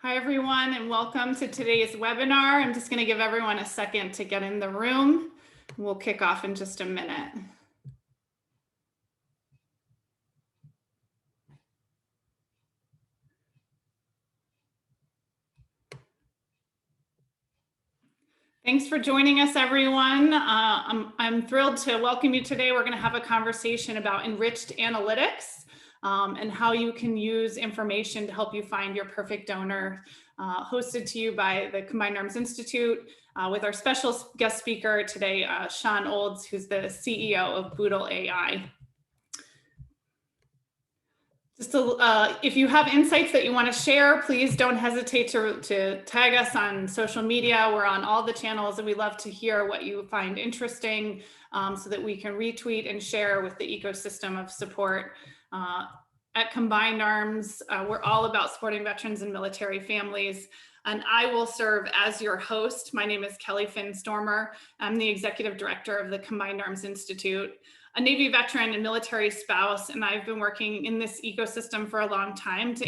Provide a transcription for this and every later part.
Hi, everyone, and welcome to today's webinar. I'm just going to give everyone a second to get in the room. We'll kick off in just a minute. Thanks for joining us, everyone. I'm thrilled to welcome you today. We're going to have a conversation about enriched analytics and how you can use information to help you find your perfect donor, hosted to you by the Combined Arms Institute with our special guest speaker today, Shawn Olds, who's the CEO of boodleAI. Just if you have insights that you want to share, please don't hesitate to tag us on social media. We're on all the channels, and we love to hear what you find interesting so that we can retweet and share with the ecosystem of support. At Combined Arms, we're all about supporting veterans and military families, and I will serve as your host. My name is Kelly Finn-Stormer. I'm the executive director of the Combined Arms Institute, a Navy veteran and military spouse, and I've been working in this ecosystem for a long time to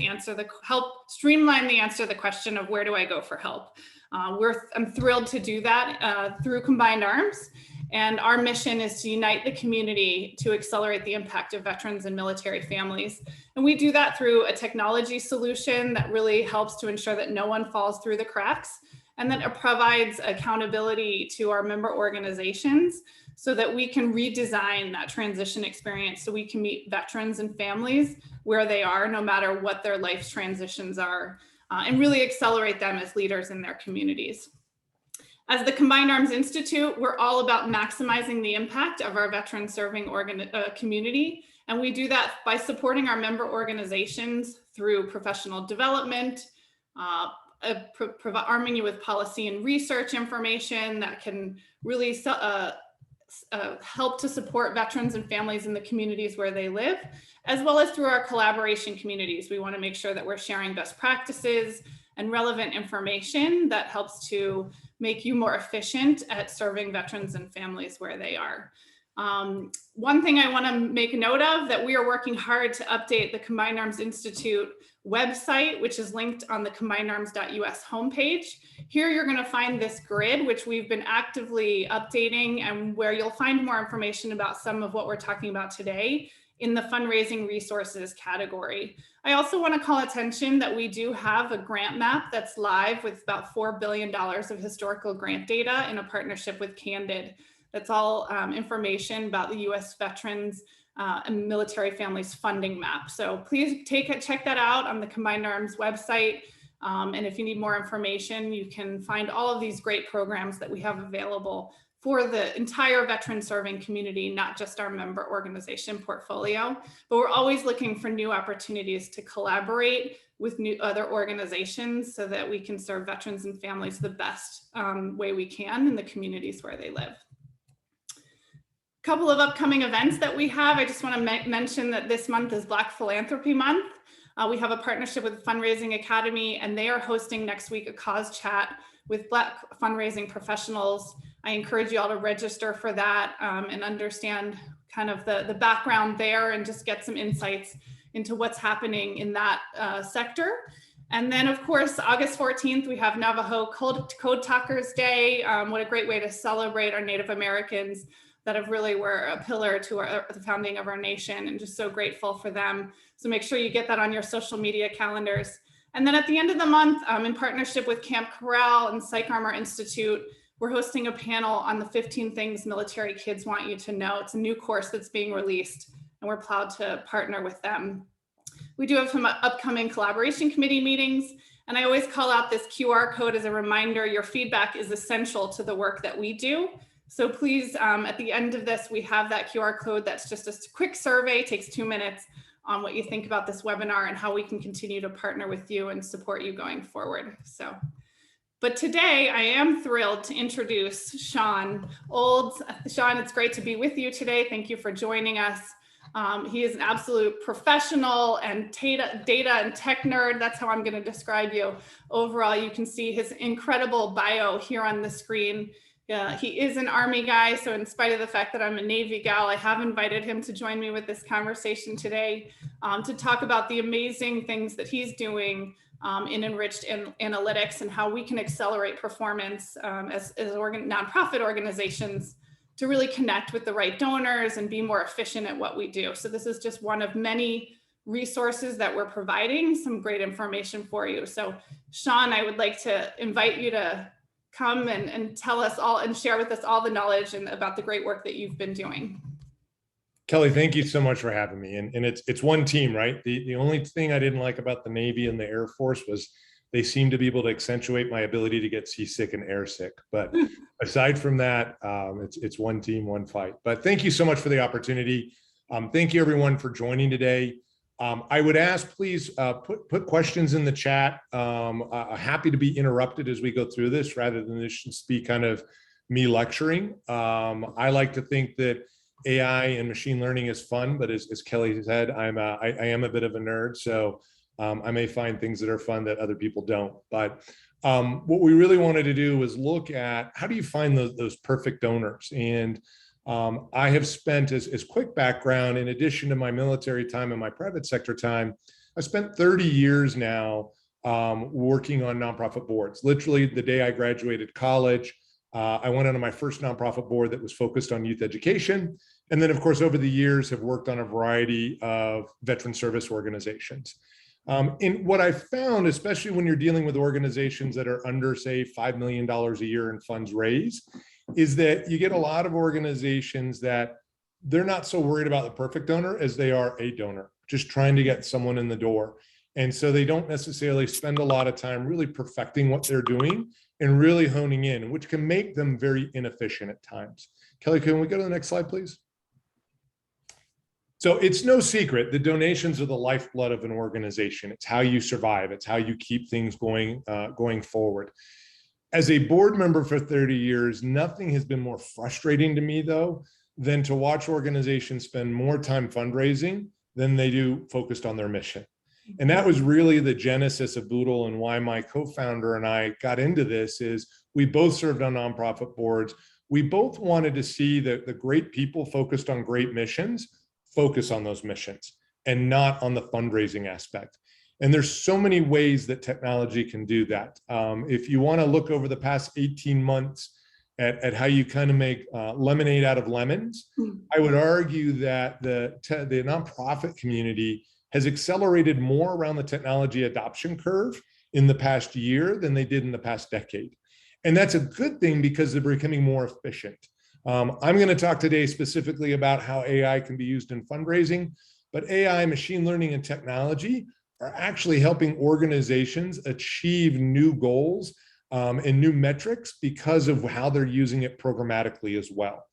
help streamline the answer to the question of where do I go for help. I'm thrilled to do that through Combined Arms, and our mission is to unite the community to accelerate the impact of veterans and military families. And we do that through a technology solution that really helps to ensure that no one falls through the cracks, and that it provides accountability to our member organizations so that we can redesign that transition experience so we can meet veterans and families where they are, no matter what their life's transitions are, and really accelerate them as leaders in their communities. As the Combined Arms Institute, we're all about maximizing the impact of our veteran serving community, and we do that by supporting our member organizations through professional development, arming you with policy and research information that can really help to support veterans and families in the communities where they live, as well as through our collaboration communities. We want to make sure that we're sharing best practices and relevant information that helps to make you more efficient at serving veterans and families where they are. One thing I want to make a note of, that we are working hard to update the Combined Arms Institute website, which is linked on the combinedarms.us homepage. Here you're going to find this grid, which we've been actively updating, and where you'll find more information about some of what we're talking about today in the fundraising resources category. I also want to call attention that we do have a grant map that's live with about $4 billion of historical grant data in a partnership with Candid. That's all information about the U.S. veterans and military families funding map. So please check that out on the Combined Arms website. And if you need more information, you can find all of these great programs that we have available for the entire veteran serving community, not just our member organization portfolio. But we're always looking for new opportunities to collaborate with other organizations so that we can serve veterans and families the best way we can in the communities where they live. Couple of upcoming events that we have. I just want to mention that this month is Black Philanthropy Month. We have a partnership with Fundraising Academy, and they are hosting next week a cause chat with Black fundraising professionals. I encourage you all to register for that and understand kind of the background there, and just get some insights into what's happening in that sector. And then, of course, August 14th, we have Navajo Code Talkers Day. What a great way to celebrate our Native Americans that have really were a pillar to the founding of our nation, and just so grateful for them. So make sure you get that on your social media calendars. And then at the end of the month, in partnership with Camp Corral and Psych Armor Institute, we're hosting a panel on the 15 things military kids want you to know. It's a new course that's being released, and we're proud to partner with them. We do have some upcoming collaboration committee meetings, and I always call out this QR code as a reminder. Your feedback is essential to the work that we do. So please, at the end of this, we have that QR code. That's just a quick survey, takes 2 minutes, on what you think about this webinar and how we can continue to partner with you and support you going forward. But today I am thrilled to introduce Shawn Olds. Shawn, it's great to be with you today. Thank you for joining us. He is an absolute professional and data and tech nerd. That's how I'm going to describe you. Overall, you can see his incredible bio here on the screen. He is an Army guy, so in spite of the fact that I'm a Navy gal, I have invited him to join me with this conversation today to talk about the amazing things that he's doing in enriched analytics and how we can accelerate performance as nonprofit organizations to really connect with the right donors and be more efficient at what we do. So this is just one of many resources that we're providing, some great information for you. So Shawn, I would like to invite you to come and tell us all and share with us all the knowledge and about the great work that you've been doing. Kelly, thank you so much for having me. And it's one team, right? The only thing I didn't like about the Navy and the Air Force was they seem to be able to accentuate my ability to get seasick and airsick. But aside from that, it's one team, one fight. But thank you so much for the opportunity. Thank you everyone for joining today. I would ask, please put questions in the chat. Happy to be interrupted as we go through this rather than this just be kind of me lecturing. I like to think that AI and machine learning is fun, but as Kelly said, I am a bit of a nerd, so I may find things that are fun that other people don't. But what we really wanted to do was look at how do you find those perfect donors. And I have spent, as quick background, in addition to my military time and my private sector time, I spent 30 years now working on nonprofit boards. Literally the day I graduated college, I went onto my first nonprofit board that was focused on youth education. And then, of course, over the years have worked on a variety of veteran service organizations. And what I found, especially when you're dealing with organizations that are under, say, $5 million a year in funds raised, is that you get a lot of organizations that they're not so worried about the perfect donor as they are a donor, just trying to get someone in the door. And so they don't necessarily spend a lot of time really perfecting what they're doing and really honing in, which can make them very inefficient at times. Kelly, can we go to the next slide, please? So it's no secret that donations are the lifeblood of an organization. It's how you survive. It's how you keep things going forward. As a board member for 30 years, nothing has been more frustrating to me, though, than to watch organizations spend more time fundraising than they do focused on their mission. And that was really the genesis of Boodle, and why my co-founder and I got into this is we both served on nonprofit boards. We both wanted to see that the great people focused on great missions focus on those missions and not on the fundraising aspect. And there's so many ways that technology can do that. If you want to look over the past 18 months at how you kind of make lemonade out of lemons, I would argue that the nonprofit community has accelerated more around the technology adoption curve in the past year than they did in the past decade. And that's a good thing because they're becoming more efficient. I'm going to talk today specifically about how AI can be used in fundraising, but AI, machine learning, and technology are actually helping organizations achieve new goals and new metrics because of how they're using it programmatically as well.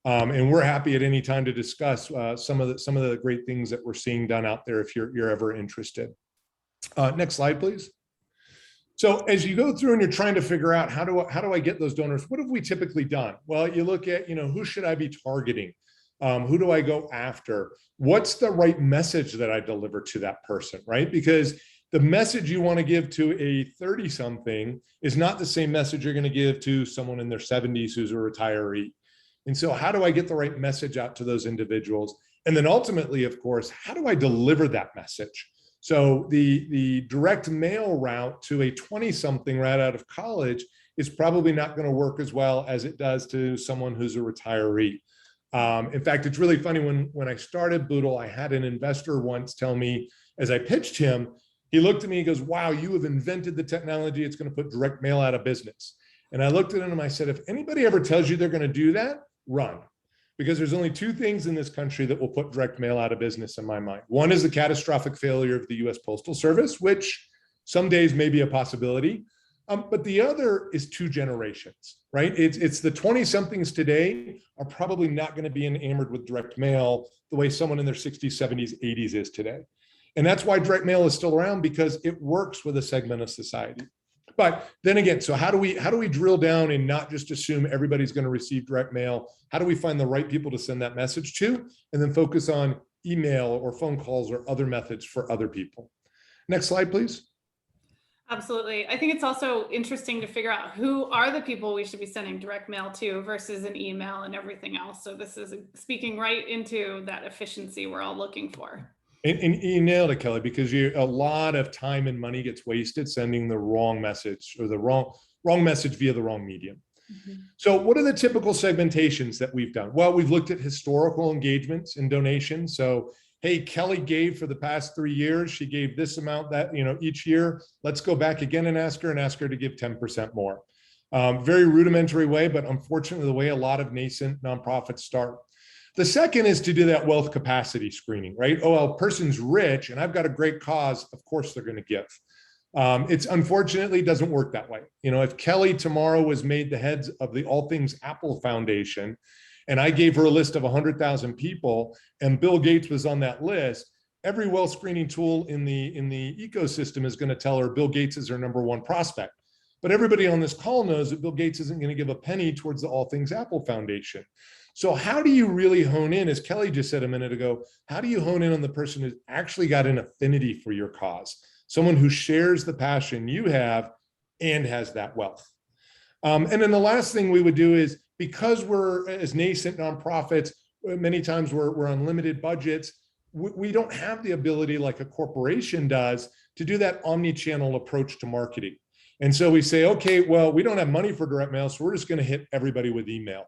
And we're happy at any time to discuss some of the great things that we're seeing done out there if you're ever interested. Next slide, please. So as you go through and you're trying to figure out how do I get those donors, what have we typically done? Well, you look at, who should I be targeting? Who do I go after? What's the right message that I deliver to that person, right? Because the message you want to give to a 30-something is not the same message you're going to give to someone in their 70s who's a retiree. And so how do I get the right message out to those individuals? And then ultimately, of course, how do I deliver that message? So the direct mail route to a 20-something right out of college is probably not going to work as well as it does to someone who's a retiree. In fact, it's really funny, when I started Boodle, I had an investor once tell me, as I pitched him, he looked at me, he goes, "Wow, you have invented the technology. It's going to put direct mail out of business." And I looked at him and I said, if anybody ever tells you they're going to do that, run. Because there's only two things in this country that will put direct mail out of business in my mind. One is the catastrophic failure of the US Postal Service, which some days may be a possibility. But the other is two generations, right? It's the 20-somethings today are probably not going to be enamored with direct mail the way someone in their 60s, 70s, 80s is today. And that's why direct mail is still around, because it works with a segment of society. But then again, so how do we drill down and not just assume everybody's going to receive direct mail? How do we find the right people to send that message to, and then focus on email or phone calls or other methods for other people? Next slide, please. Absolutely. I think it's also interesting to figure out who are the people we should be sending direct mail to versus an email and everything else. So this is speaking right into that efficiency we're all looking for. And you nailed it, Kelly, because a lot of time and money gets wasted sending the wrong message or the wrong message via the wrong medium. Mm-hmm. So what are the typical segmentations that we've done? Well, we've looked at historical engagements and donations. So, hey, Kelly gave for the past 3 years. She gave this amount that, each year. Let's go back again and ask her to give 10% more. Very rudimentary way, but unfortunately the way a lot of nascent nonprofits start. The second is to do that wealth capacity screening, right? Oh, well, person's rich and I've got a great cause. Of course they're going to give. It's unfortunately doesn't work that way. If Kelly tomorrow was made the heads of the All Things Apple Foundation, and I gave her a list of 100,000 people, and Bill Gates was on that list, every wealth screening tool in the ecosystem is going to tell her Bill Gates is her #1 prospect. But everybody on this call knows that Bill Gates isn't going to give a penny towards the All Things Apple Foundation. So how do you really hone in, as Kelly just said a minute ago, how do you hone in on the person who's actually got an affinity for your cause? Someone who shares the passion you have and has that wealth. And then the last thing we would do is, because we're as nascent nonprofits, many times we're on limited budgets, we don't have the ability like a corporation does to do that omni-channel approach to marketing. And so we say, okay, well, we don't have money for direct mail, so we're just going to hit everybody with email.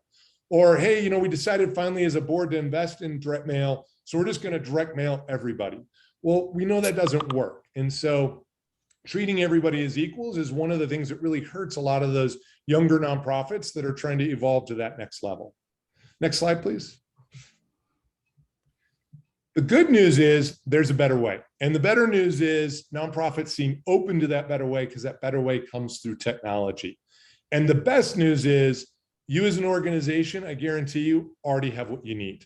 Or, hey, we decided finally as a board to invest in direct mail, so we're just going to direct mail everybody. Well, we know that doesn't work. And so treating everybody as equals is one of the things that really hurts a lot of those younger nonprofits that are trying to evolve to that next level. Next slide, please. The good news is there's a better way. And the better news is nonprofits seem open to that better way because that better way comes through technology. And the best news is you as an organization, I guarantee you, already have what you need.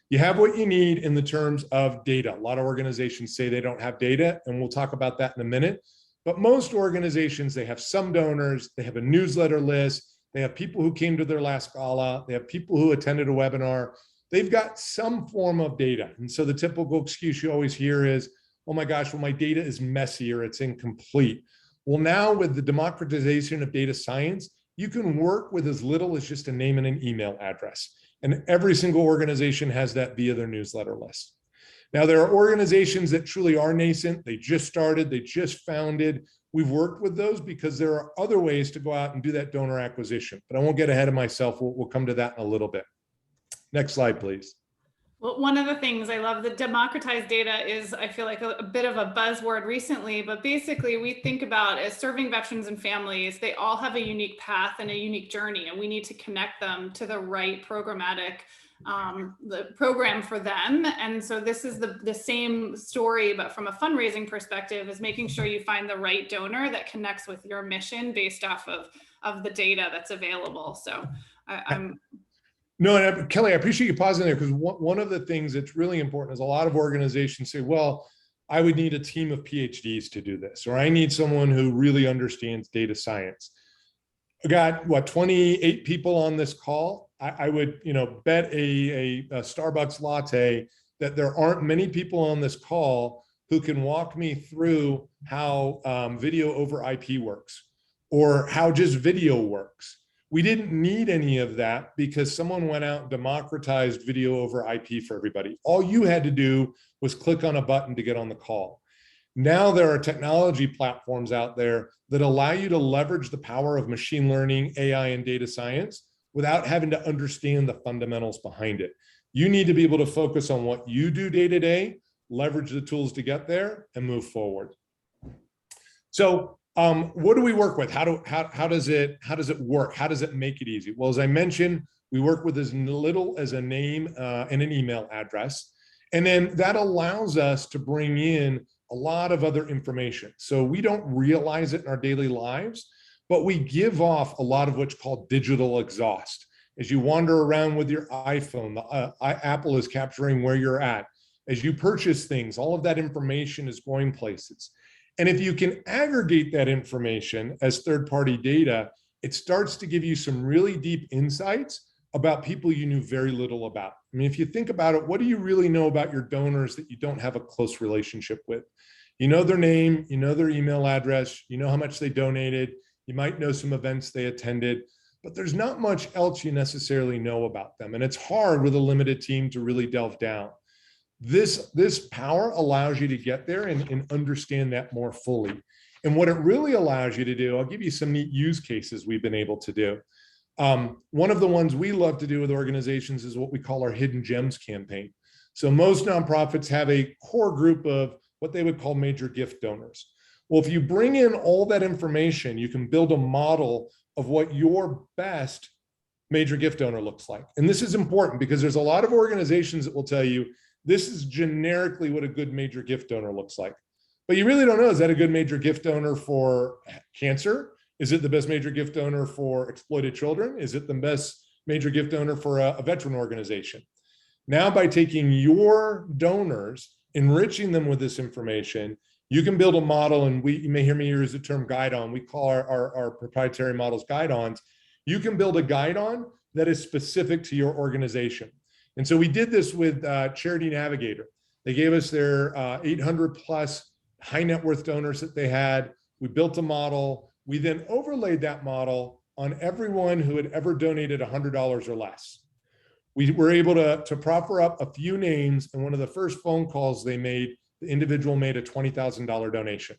You have what you need in the terms of data. A lot of organizations say they don't have data, and we'll talk about that in a minute. But most organizations, they have some donors, they have a newsletter list, they have people who came to their last gala, they have people who attended a webinar. They've got some form of data. And so the typical excuse you always hear is, oh my gosh, well, my data is messy or it's incomplete. Well, now with the democratization of data science, you can work with as little as just a name and an email address. And every single organization has that via their newsletter list. Now, there are organizations that truly are nascent. They just started, they just founded. We've worked with those because there are other ways to go out and do that donor acquisition. But I won't get ahead of myself. We'll come to that in a little bit. Next slide, please. Well, one of the things I love, the democratized data is, I feel like a bit of a buzzword recently, but basically we think about as serving veterans and families, they all have a unique path and a unique journey, and we need to connect them to the right programmatic the program for them. And so this is the same story, but from a fundraising perspective, is making sure you find the right donor that connects with your mission based off of the data that's available. So I'm No, and Kelly, I appreciate you pausing there, because one of the things that's really important is a lot of organizations say, well, I would need a team of PhDs to do this, or I need someone who really understands data science. I got, 28 people on this call. I would, bet a Starbucks latte that there aren't many people on this call who can walk me through how video over IP works, or how just video works. We didn't need any of that because someone went out and democratized video over IP for everybody. All you had to do was click on a button to get on the call. Now there are technology platforms out there that allow you to leverage the power of machine learning, AI, and data science without having to understand the fundamentals behind it. You need to be able to focus on what you do day to day, leverage the tools to get there, and move forward. So what do we work with? How does it work? How does it make it easy? Well, as I mentioned, we work with as little as a name and an email address. And then that allows us to bring in a lot of other information. So we don't realize it in our daily lives, but we give off a lot of what's called digital exhaust. As you wander around with your iPhone, Apple is capturing where you're at. As you purchase things, all of that information is going places. And if you can aggregate that information as third-party data, it starts to give you some really deep insights about people you knew very little about. I mean, if you think about it, what do you really know about your donors that you don't have a close relationship with? You know their name, you know their email address, you know how much they donated, you might know some events they attended, but there's not much else you necessarily know about them. And it's hard with a limited team to really delve down. This power allows you to get there and understand that more fully. And what it really allows you to do, I'll give you some neat use cases we've been able to do. One of the ones we love to do with organizations is what we call our Hidden Gems campaign. So most nonprofits have a core group of what they would call major gift donors. Well, if you bring in all that information, you can build a model of what your best major gift donor looks like. And this is important because there's a lot of organizations that will tell you, this is generically what a good major gift donor looks like. But you really don't know, is that a good major gift donor for cancer? Is it the best major gift donor for exploited children? Is it the best major gift donor for a veteran organization? Now, by taking your donors, enriching them with this information, you can build a model, and you may hear me use the term guide-on. We call our proprietary models guide-ons. You can build a guide-on that is specific to your organization. And so we did this with Charity Navigator. They gave us their 800 plus high net worth donors that they had. We built a model. We then overlaid that model on everyone who had ever donated $100 or less. We were able to proffer up a few names, and one of the first phone calls they made, the individual made a $20,000 donation.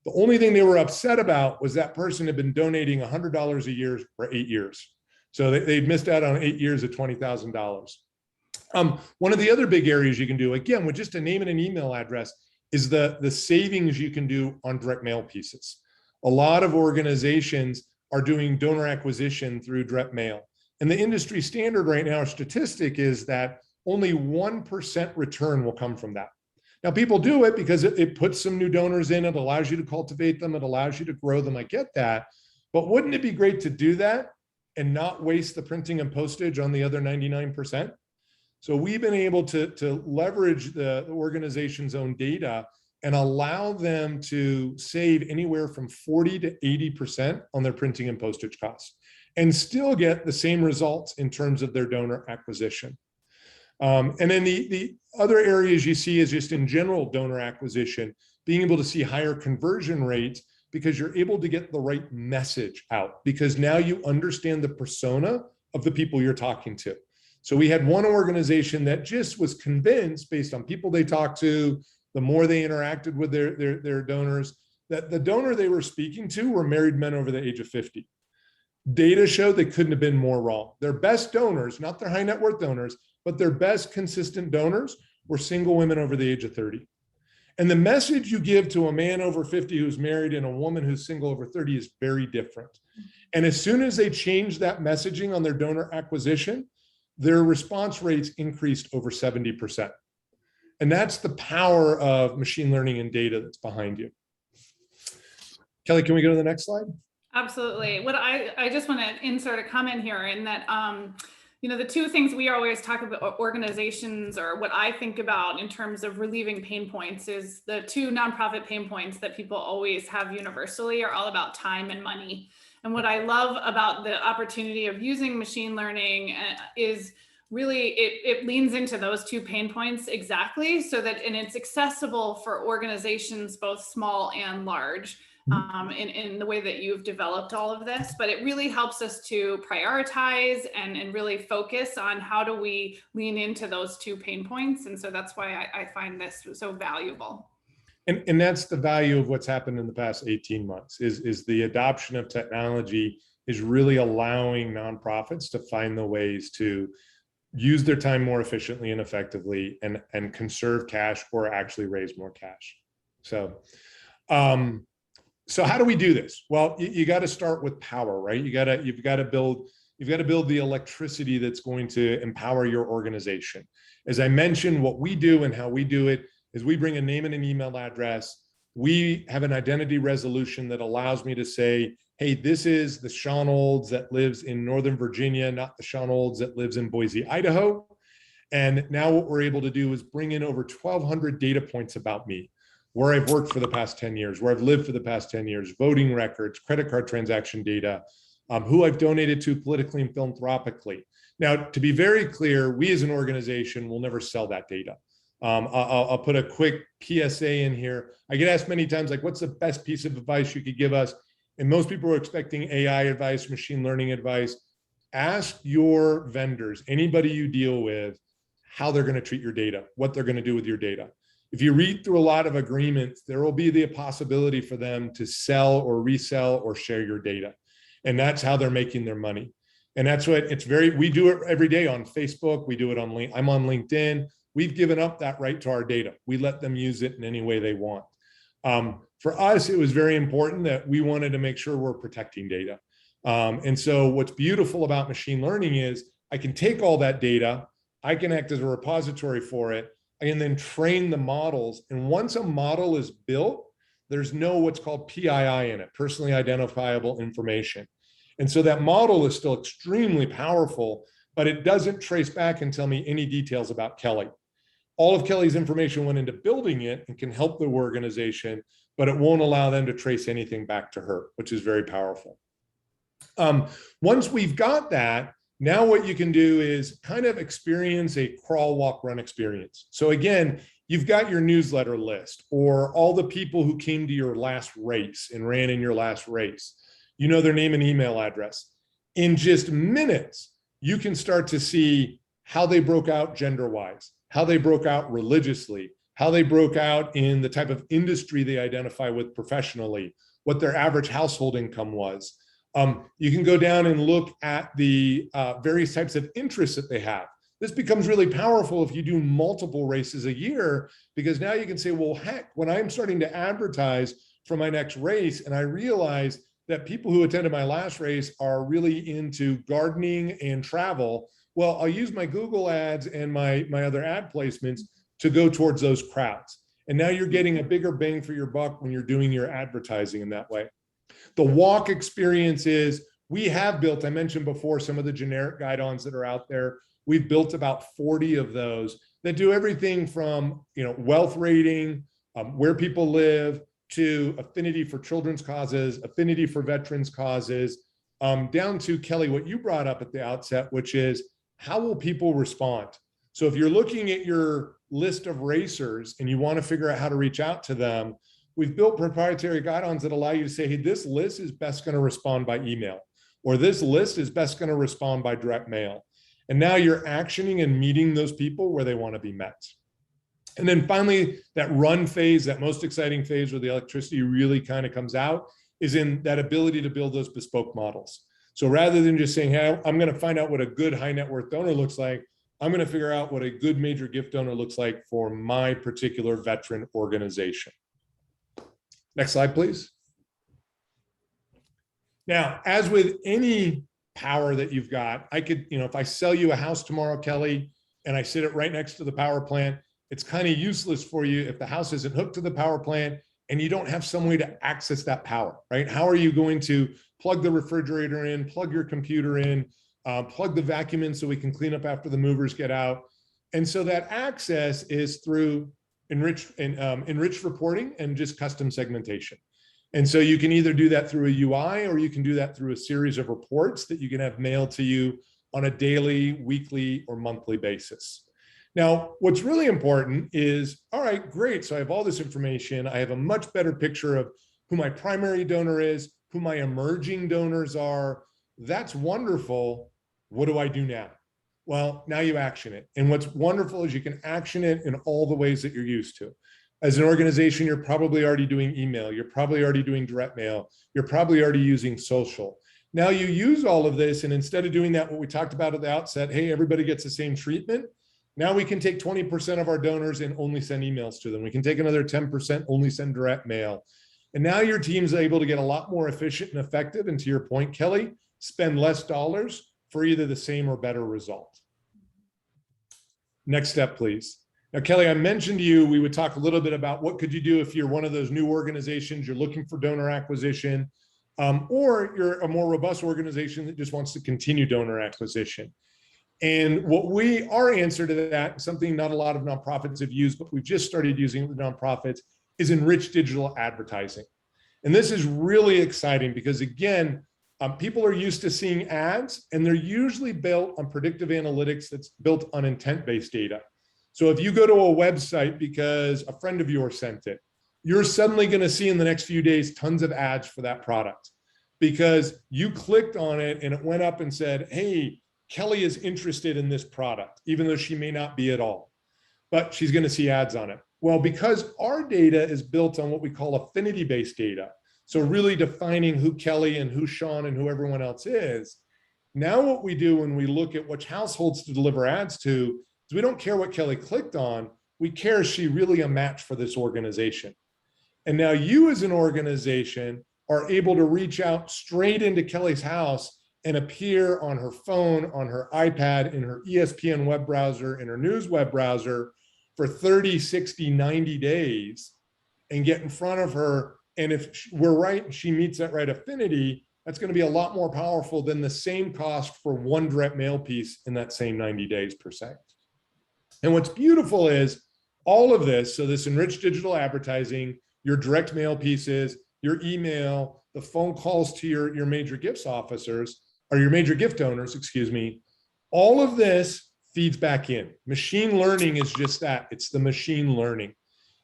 The only thing they were upset about was that person had been donating $100 a year for 8 years. So they'd missed out on 8 years of $20,000. One of the other big areas you can do, again, with just a name and an email address, is the savings you can do on direct mail pieces. A lot of organizations are doing donor acquisition through direct mail. And the industry standard right now, statistic is that only 1% return will come from that. Now, people do it because it puts some new donors in, it allows you to cultivate them, it allows you to grow them, I get that. But wouldn't it be great to do that and not waste the printing and postage on the other 99%? So we've been able to leverage the organization's own data and allow them to save anywhere from 40 to 80% on their printing and postage costs, and still get the same results in terms of their donor acquisition. And then the other areas you see is just in general donor acquisition, being able to see higher conversion rates because you're able to get the right message out, because now you understand the persona of the people you're talking to. So we had one organization that just was convinced, based on people they talked to, the more they interacted with their donors, that the donor they were speaking to were married men over the age of 50. Data showed they couldn't have been more wrong. Their best donors, not their high net worth donors, but their best consistent donors were single women over the age of 30. And the message you give to a man over 50 who's married and a woman who's single over 30 is very different. And as soon as they changed that messaging on their donor acquisition, their response rates increased over 70%. And that's the power of machine learning and data that's behind you. Kelly, can we go to the next slide? Absolutely. What I just want to insert a comment here in that, you know, the two things we always talk about organizations, or what I think about in terms of relieving pain points, is the two nonprofit pain points that people always have universally are all about time and money. And what I love about the opportunity of using machine learning is really it leans into those two pain points exactly, so that, and it's accessible for organizations both small and large. In the way that you've developed all of this, but it really helps us to prioritize and really focus on how do we lean into those two pain points. And so that's why I find this so valuable. And that's the value of what's happened in the past 18 months is the adoption of technology is really allowing nonprofits to find the ways to use their time more efficiently and effectively and conserve cash or actually raise more cash. So how do we do this? Well, you got to start with power, right? You've got to build the electricity that's going to empower your organization. As I mentioned, what we do and how we do it is we bring a name and an email address. We have an identity resolution that allows me to say, hey, this is the Shawn Olds that lives in Northern Virginia, not the Shawn Olds that lives in Boise, Idaho. And now what we're able to do is bring in over 1,200 data points about me, where I've worked for the past 10 years, where I've lived for the past 10 years, voting records, credit card transaction data, who I've donated to politically and philanthropically. Now, to be very clear, we as an organization will never sell that data. I'll put a quick PSA in here. I get asked many times, like, what's the best piece of advice you could give us? And most people are expecting AI advice, machine learning advice. Ask your vendors, anybody you deal with, how they're going to treat your data, what they're going to do with your data. If you read through a lot of agreements, there will be the possibility for them to sell or resell or share your data. And that's how they're making their money. And that's what we do it every day on Facebook. We do it on I'm on LinkedIn. We've given up that right to our data. We let them use it in any way they want. For us, it was very important that we wanted to make sure we're protecting data. And so what's beautiful about machine learning is I can take all that data, I can act as a repository for it, I can then train the models. And once a model is built, there's no what's called PII in it, personally identifiable information. And so that model is still extremely powerful, but it doesn't trace back and tell me any details about Kelly. All of Kelly's information went into building it and can help the organization, but it won't allow them to trace anything back to her, which is very powerful. Once we've got that, now what you can do is kind of experience a crawl, walk, run experience. So again, you've got your newsletter list or all the people who came to your last race and ran in your last race. You know their name and email address. In just minutes, you can start to see how they broke out gender-wise, how they broke out religiously, how they broke out in the type of industry they identify with professionally, what their average household income was. You can go down and look at the various types of interests that they have. This becomes really powerful if you do multiple races a year, because now you can say, well, heck, when I'm starting to advertise for my next race and I realize that people who attended my last race are really into gardening and travel, well, I'll use my Google ads and my other ad placements to go towards those crowds. And now you're getting a bigger bang for your buck when you're doing your advertising in that way. The walk experience is, we have built, I mentioned before, some of the generic guide-ons that are out there. We've built about 40 of those that do everything from, wealth rating, where people live, to affinity for children's causes, affinity for veterans causes, down to, Kelly, what you brought up at the outset, which is how will people respond? So if you're looking at your list of racers and you want to figure out how to reach out to them, we've built proprietary guide-ons that allow you to say, hey, this list is best going to respond by email, or this list is best going to respond by direct mail. And now you're actioning and meeting those people where they want to be met. And then finally, that run phase, that most exciting phase where the electricity really kind of comes out, is in that ability to build those bespoke models. So rather than just saying, hey, I'm going to find out what a good high net worth donor looks like, I'm going to figure out what a good major gift donor looks like for my particular veteran organization. Next slide, please. Now, as with any power that you've got, I could, if I sell you a house tomorrow, Kelly, and I sit it right next to the power plant, it's kind of useless for you if the house isn't hooked to the power plant and you don't have some way to access that power, right? How are you going to plug the refrigerator in, plug your computer in, plug the vacuum in so we can clean up after the movers get out? And so that access is through enriched reporting and just custom segmentation. And so you can either do that through a UI or you can do that through a series of reports that you can have mailed to you on a daily, weekly, or monthly basis. Now, what's really important is, all right, great. So I have all this information. I have a much better picture of who my primary donor is, who my emerging donors are. That's wonderful. What do I do now? Well, now you action it. And what's wonderful is you can action it in all the ways that you're used to. As an organization, you're probably already doing email. You're probably already doing direct mail. You're probably already using social. Now you use all of this, and instead of doing that, what we talked about at the outset, hey, everybody gets the same treatment. Now we can take 20% of our donors and only send emails to them. We can take another 10%, only send direct mail. And now your team's able to get a lot more efficient and effective. And to your point, Kelly, spend less dollars for either the same or better result. Next step, please. Now, Kelly, I mentioned to you, we would talk a little bit about what could you do if you're one of those new organizations, you're looking for donor acquisition, or you're a more robust organization that just wants to continue donor acquisition. And our answer to that, something not a lot of nonprofits have used, but we've just started using with nonprofits, is enriched digital advertising. And this is really exciting because, again, people are used to seeing ads, and they're usually built on predictive analytics that's built on intent-based data. So if you go to a website because a friend of yours sent it, you're suddenly going to see in the next few days tons of ads for that product because you clicked on it and it went up and said, hey, Kelly is interested in this product, even though she may not be at all, but she's going to see ads on it. Well, because our data is built on what we call affinity-based data, so really defining who Kelly and who Shawn and who everyone else is, now what we do when we look at which households to deliver ads to is we don't care what Kelly clicked on, we care, is she really a match for this organization? And now you as an organization are able to reach out straight into Kelly's house and appear on her phone, on her iPad, in her ESPN web browser, in her news web browser for 30, 60, 90 days and get in front of her. And if we're right, and she meets that right affinity, that's going to be a lot more powerful than the same cost for one direct mail piece in that same 90 days per se. And what's beautiful is all of this, so this enriched digital advertising, your direct mail pieces, your email, the phone calls to your major gifts officers, or your major gift donors, excuse me, all of this feeds back in. Machine learning is just that, it's the machine learning.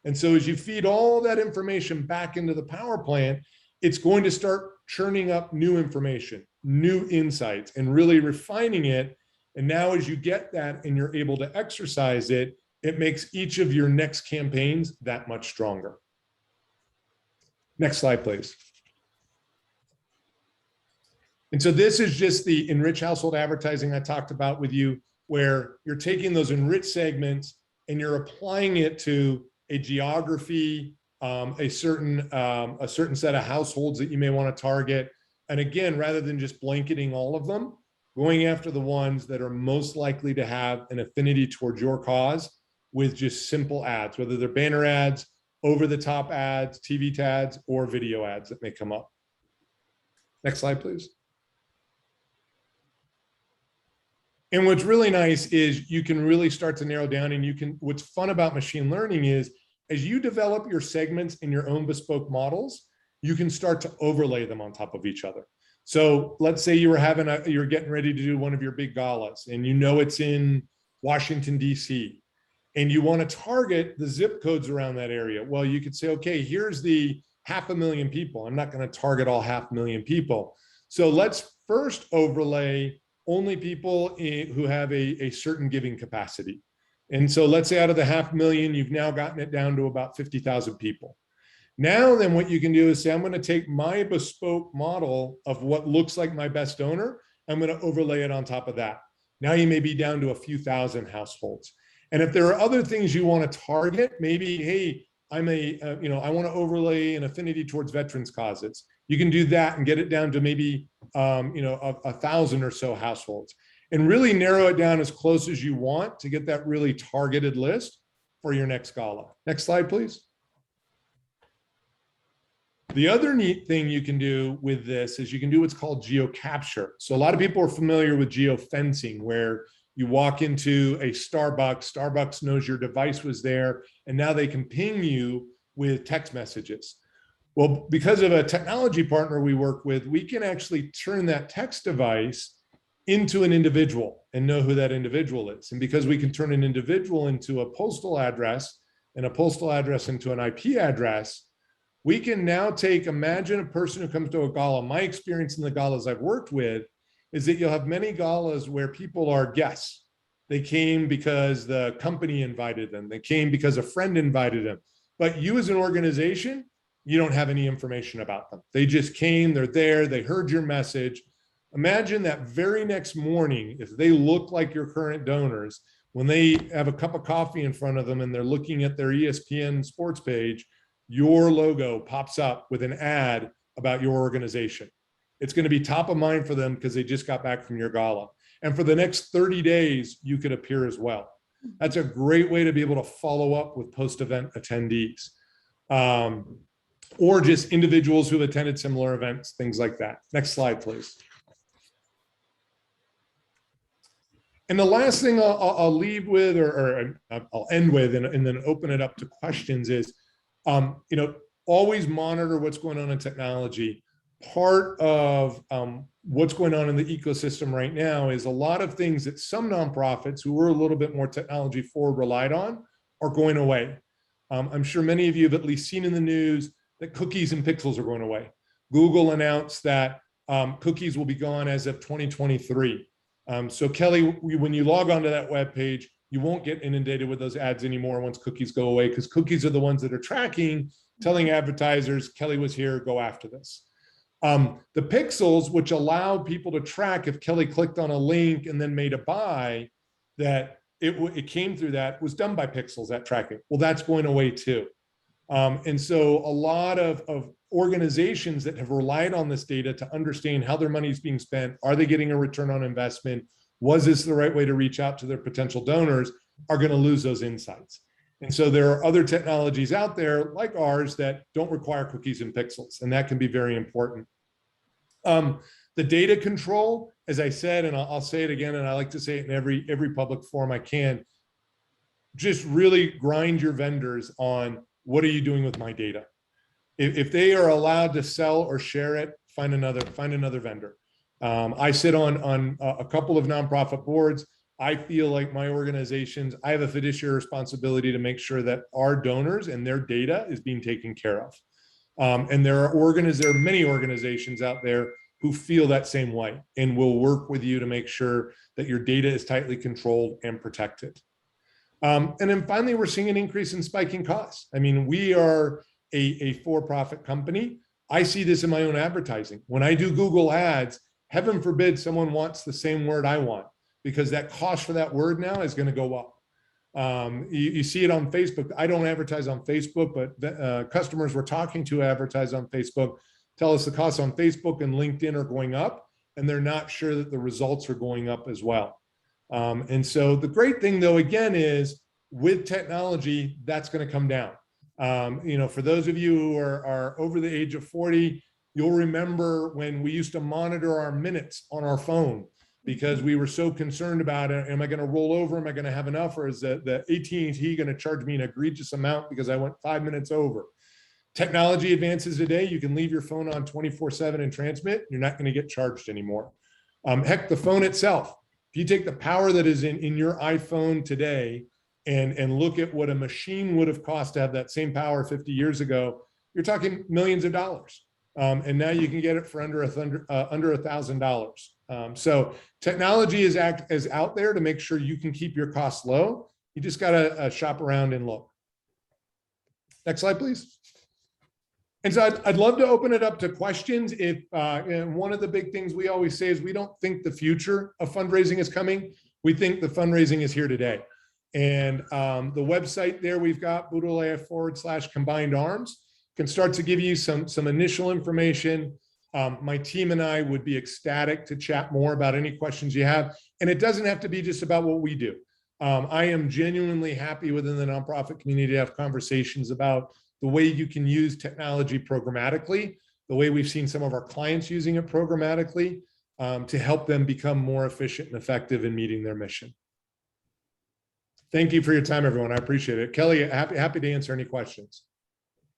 And so as you feed all that information back into the power plant, it's going to start churning up new information, new insights, and really refining it. And now as you get that and you're able to exercise it, it makes each of your next campaigns that much stronger. Next slide, please. And so this is just the enriched household advertising I talked about with you, where you're taking those enriched segments and you're applying it to a geography, a certain set of households that you may want to target. And again, rather than just blanketing all of them, going after the ones that are most likely to have an affinity towards your cause with just simple ads, whether they're banner ads, over-the-top ads, TV ads, or video ads that may come up. Next slide, please. And what's really nice is you can really start to narrow down, and you can, what's fun about machine learning is as you develop your segments in your own bespoke models, you can start to overlay them on top of each other. So let's say you're getting ready to do one of your big galas and you know it's in Washington, DC, and you want to target the zip codes around that area. Well, you could say, okay, here's the 500,000 people. I'm not going to target all 500,000 people. So let's first overlay only people who have a certain giving capacity. And so let's say out of the 500,000, you've now gotten it down to about 50,000 people. Now, then what you can do is say, I'm going to take my bespoke model of what looks like my best donor. I'm going to overlay it on top of that. Now you may be down to a few thousand households. And if there are other things you want to target, maybe, hey, I want to overlay an affinity towards veterans causes. You can do that and get it down to maybe, 1,000 or so households, and really narrow it down as close as you want to get that really targeted list for your next gala. Next slide, please. The other neat thing you can do with this is you can do what's called geocapture. So a lot of people are familiar with geofencing, where you walk into a Starbucks knows your device was there, and now they can ping you with text messages. Well, because of a technology partner we work with, we can actually turn that text device into an individual and know who that individual is. And because we can turn an individual into a postal address and a postal address into an IP address, we can now imagine a person who comes to a gala. My experience in the galas I've worked with is that you'll have many galas where people are guests. They came because the company invited them. They came because a friend invited them. But you as an organization, you don't have any information about them. They just came, they're there, they heard your message. Imagine that very next morning, if they look like your current donors, when they have a cup of coffee in front of them and they're looking at their ESPN sports page, your logo pops up with an ad about your organization. It's going to be top of mind for them because they just got back from your gala. And for the next 30 days, you could appear as well. That's a great way to be able to follow up with post-event attendees, or just individuals who've attended similar events, things like that. Next slide, please. And the last thing I'll leave with, or I'll end with, and then open it up to questions is, always monitor what's going on in technology. Part of what's going on in the ecosystem right now is a lot of things that some nonprofits who were a little bit more technology forward relied on are going away. I'm sure many of you have at least seen in the news that cookies and pixels are going away. Google announced that cookies will be gone as of 2023. So Kelly, when you log onto that web page, you won't get inundated with those ads anymore once cookies go away, because cookies are the ones that are tracking, telling advertisers, Kelly was here, go after this. The pixels, which allow people to track if Kelly clicked on a link and then made a buy, that it came through, that was done by pixels, that tracking. Well, that's going away too. And so a lot of organizations that have relied on this data to understand how their money is being spent, are they getting a return on investment? Was this the right way to reach out to their potential donors, are going to lose those insights. And so there are other technologies out there like ours that don't require cookies and pixels, and that can be very important. The data control, as I said, and I'll say it again, and I like to say it in every public forum I can, just really grind your vendors on, what are you doing with my data? If they are allowed to sell or share it, find another vendor. I sit on a couple of nonprofit boards. I feel like my organizations, I have a fiduciary responsibility to make sure that our donors and their data is being taken care of. And there are many organizations out there who feel that same way and will work with you to make sure that your data is tightly controlled and protected. And then finally, we're seeing an increase in spiking costs. I mean, we are a for-profit company. I see this in my own advertising. When I do Google ads, heaven forbid someone wants the same word I want, because that cost for that word now is going to go up. You see it on Facebook. I don't advertise on Facebook, but customers we're talking to advertise on Facebook tell us the costs on Facebook and LinkedIn are going up, and they're not sure that the results are going up as well. And so the great thing, though, again, is with technology, that's going to come down. For those of you who are over the age of 40, you'll remember when we used to monitor our minutes on our phone because we were so concerned about it. Am I going to roll over? Am I going to have enough? Or is the AT&T going to charge me an egregious amount because I went 5 minutes over? Technology advances today. You can leave your phone on 24/7 and transmit. You're not going to get charged anymore. Heck, the phone itself. If you take the power that is in your iPhone today and look at what a machine would have cost to have that same power 50 years ago, you're talking millions of dollars. And now you can get it for under $1,000. So technology is out there to make sure you can keep your costs low. You just got to shop around and look. Next slide, please. And so I'd love to open it up to questions. And one of the big things we always say is we don't think the future of fundraising is coming. We think the fundraising is here today. And the website there we've got, boodleAI/combined arms, can start to give you some initial information. My team and I would be ecstatic to chat more about any questions you have. And it doesn't have to be just about what we do. I am genuinely happy within the nonprofit community to have conversations about the way you can use technology programmatically, the way we've seen some of our clients using it programmatically to help them become more efficient and effective in meeting their mission. Thank you for your time, everyone. I appreciate it. Kelly, happy to answer any questions.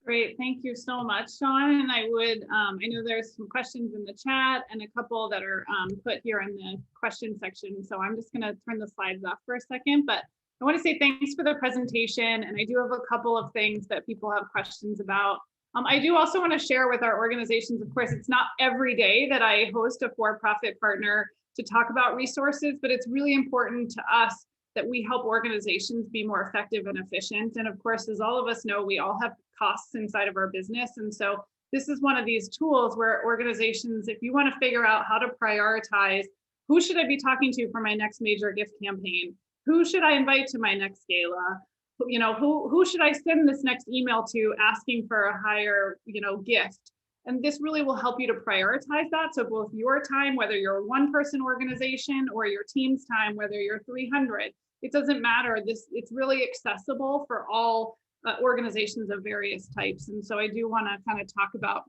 Great, thank you so much, Shawn. And I know there's some questions in the chat and a couple that are put here in the question section. So I'm just gonna turn the slides off for a second, but I want to say thanks for the presentation. And I do have a couple of things that people have questions about. I do also want to share with our organizations, of course, it's not every day that I host a for-profit partner to talk about resources, but it's really important to us that we help organizations be more effective and efficient. And of course, as all of us know, we all have costs inside of our business. And so this is one of these tools where organizations, if you want to figure out how to prioritize, who should I be talking to for my next major gift campaign? Who should I invite to my next gala? Who should I send this next email to asking for a higher, gift? And this really will help you to prioritize that. So both your time, whether you're a one-person organization, or your team's time, whether you're 300, it doesn't matter. It's really accessible for all organizations of various types. And so I do want to kind of talk about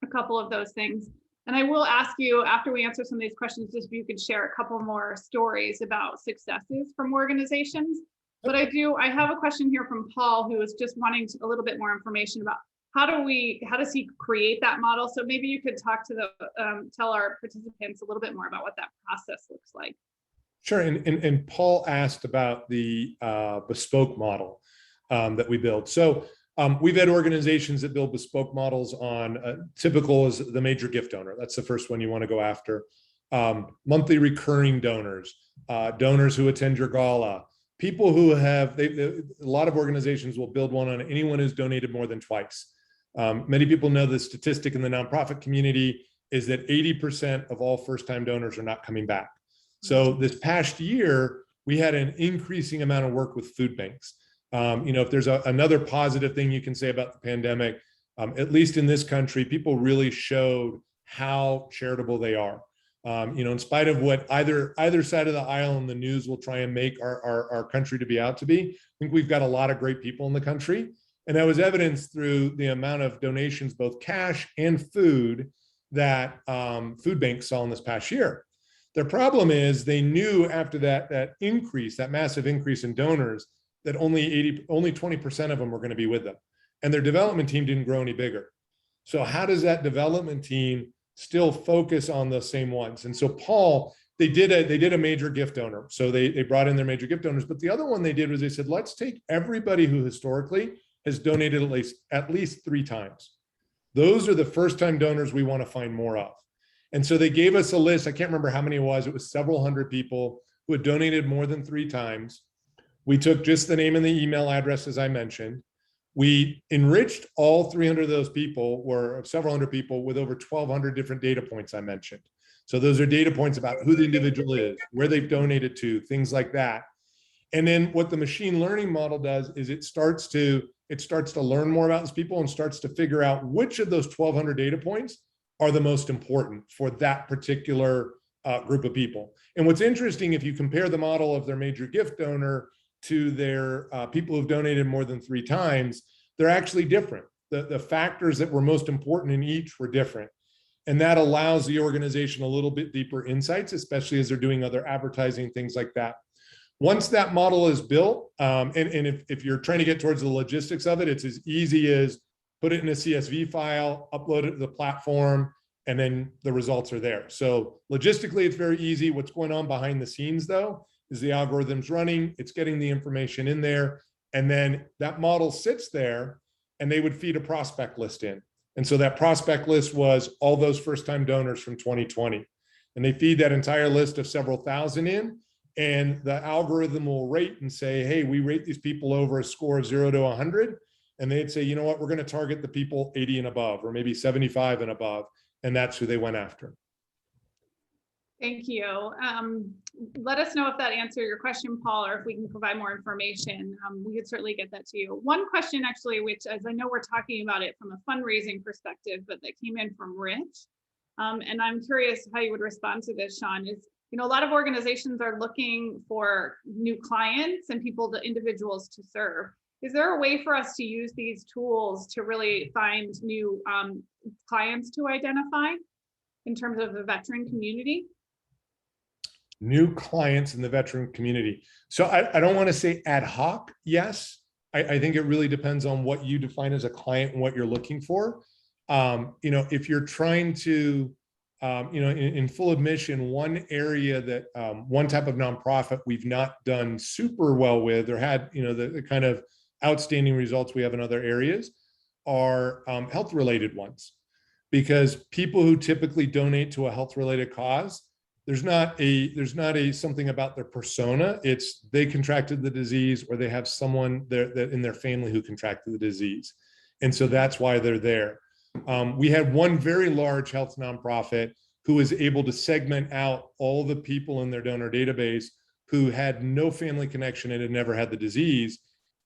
a couple of those things. And I will ask you, after we answer some of these questions, just if you could share a couple more stories about successes from organizations. But I have a question here from Paul, who is just wanting a little bit more information about how does he create that model? So maybe you could talk to tell our participants a little bit more about what that process looks like. Sure, and Paul asked about the bespoke model that we build. So we've had organizations that build bespoke models on typical is the major gift donor. That's the first one you want to go after. monthly recurring donors, donors who attend your gala, people who have, a lot of organizations will build one on anyone who's donated more than twice. Many people know the statistic in the nonprofit community is that 80% of all first-time donors are not coming back. So this past year, we had an increasing amount of work with food banks. If there's another positive thing you can say about the pandemic, at least in this country, people really showed how charitable they are. In spite of what either side of the aisle in the news will try and make our country to be out to be, I think we've got a lot of great people in the country. And that was evidenced through the amount of donations, both cash and food, that food banks saw in this past year. Their problem is they knew after that increase, that massive increase in donors, that only 20% of them were going to be with them. And their development team didn't grow any bigger. So how does that development team still focus on the same ones? And so Paul, they did a major gift donor. So they brought in their major gift donors. But the other one they did was they said, let's take everybody who historically has donated at least 3 times. Those are the first time donors we want to find more of. And so they gave us a list. I can't remember how many it was several hundred people who had donated more than 3 times. We took just the name and the email address, as I mentioned. We enriched all 300 of those people, or several hundred people, with over 1,200 different data points I mentioned. So those are data points about who the individual is, where they've donated to, things like that. And then what the machine learning model does is it starts to learn more about those people and starts to figure out which of those 1,200 data points are the most important for that particular group of people. And what's interesting, if you compare the model of their major gift donor to their people who've donated more than 3 times, they're actually different. The factors that were most important in each were different. And that allows the organization a little bit deeper insights, especially as they're doing other advertising, things like that. Once that model is built, and if you're trying to get towards the logistics of it, it's as easy as put it in a CSV file, upload it to the platform, and then the results are there. So logistically, it's very easy. What's going on behind the scenes, though, is the algorithm's running, it's getting the information in there, and then that model sits there, and they would feed a prospect list in. And so that prospect list was all those first-time donors from 2020. And they feed that entire list of several thousand in, and the algorithm will rate and say, hey, we rate these people over a score of 0 to 100. And they'd say, you know what, we're going to target the people 80 and above, or maybe 75 and above. And that's who they went after. Thank you. Let us know if that answered your question, Paul, or if we can provide more information. We could certainly get that to you. One question actually, which, as I know we're talking about it from a fundraising perspective, but that came in from Rich. And I'm curious how you would respond to this, Shawn, is, a lot of organizations are looking for new clients and individuals to serve. Is there a way for us to use these tools to really find new clients to identify in terms of the veteran community? New clients in the veteran community. So I don't want to say ad hoc, yes. I think it really depends on what you define as a client and what you're looking for. If you're trying to, in full admission, one area that one type of nonprofit we've not done super well with, or had, the kind of outstanding results we have in other areas, are health-related ones. Because people who typically donate to a health-related cause, there's not a something about their persona. It's they contracted the disease, or they have someone that in their family who contracted the disease. And so that's why they're there. We had one very large health nonprofit who was able to segment out all the people in their donor database who had no family connection and had never had the disease.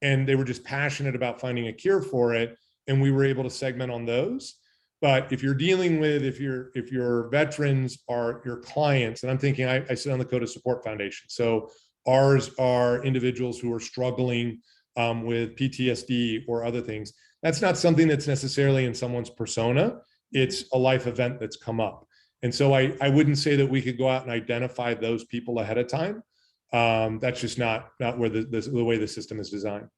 And they were just passionate about finding a cure for it. And we were able to segment on those. But if you're dealing with, if your veterans are your clients, and I'm thinking, I sit on the Code of Support Foundation. So ours are individuals who are struggling with PTSD or other things. That's not something that's necessarily in someone's persona. It's a life event that's come up. And so I wouldn't say that we could go out and identify those people ahead of time. That's just not where the way the system is designed.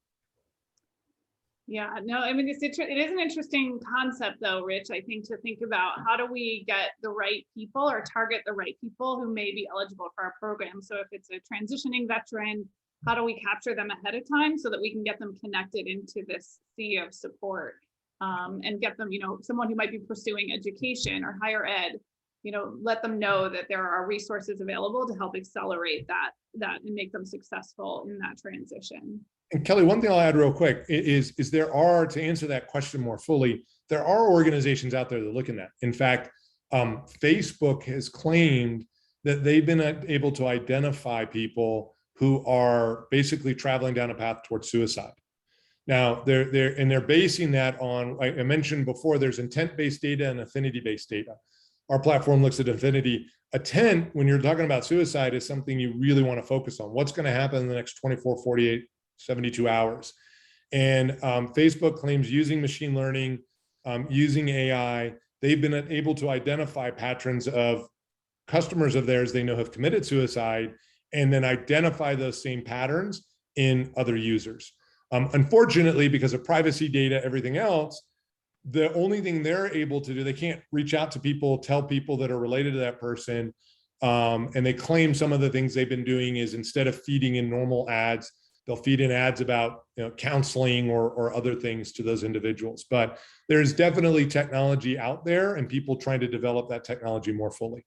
Yeah, no, I mean, it is an interesting concept though, Rich, I think, to think about how do we get the right people or target the right people who may be eligible for our program. So if it's a transitioning veteran, how do we capture them ahead of time so that we can get them connected into this sea of support, and get them, someone who might be pursuing education or higher ed, let them know that there are resources available to help accelerate that and make them successful in that transition. And Kelly, one thing I'll add real quick is there are, to answer that question more fully, there are organizations out there that look at that. In fact, Facebook has claimed that they've been able to identify people who are basically traveling down a path towards suicide. Now, they're basing that on, I mentioned before, there's intent-based data and affinity-based data. Our platform looks at affinity. Intent, when you're talking about suicide, is something you really want to focus on. What's going to happen in the next 24, 48, 72 hours? And Facebook claims using machine learning, using AI, they've been able to identify patterns of customers of theirs they know have committed suicide, and then identify those same patterns in other users. Unfortunately, because of privacy data, everything else, the only thing they're able to do, they can't reach out to people, tell people that are related to that person. And they claim some of the things they've been doing is, instead of feeding in normal ads, they'll feed in ads about counseling or other things to those individuals. But there's definitely technology out there and people trying to develop that technology more fully.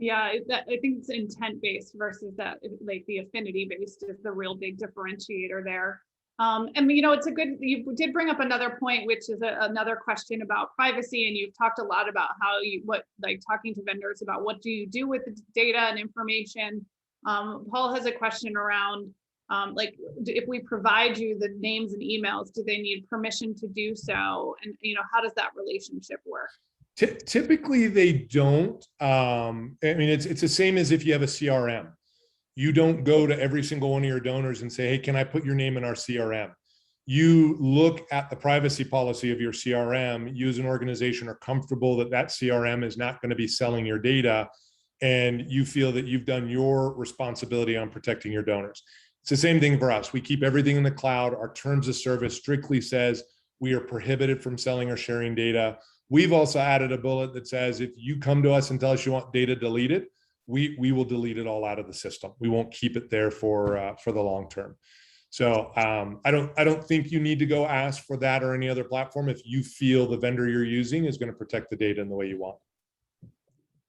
Yeah, I think it's intent-based versus that, like the affinity-based is the real big differentiator there. And it's you did bring up another point, which is another question about privacy. And you've talked a lot about how talking to vendors about what do you do with the data and information. Paul has a question around, if we provide you the names and emails, do they need permission to do so? And, how does that relationship work? Typically, they don't. It's the same as if you have a CRM. You don't go to every single one of your donors and say, hey, can I put your name in our CRM? You look at the privacy policy of your CRM. You as an organization are comfortable that that CRM is not going to be selling your data, and you feel that you've done your responsibility on protecting your donors. It's the same thing for us. We keep everything in the cloud. Our terms of service strictly says we are prohibited from selling or sharing data. We've also added a bullet that says if you come to us and tell us you want data deleted, we will delete it all out of the system. We won't keep it there for the long term. So I don't think you need to go ask for that or any other platform if you feel the vendor you're using is going to protect the data in the way you want.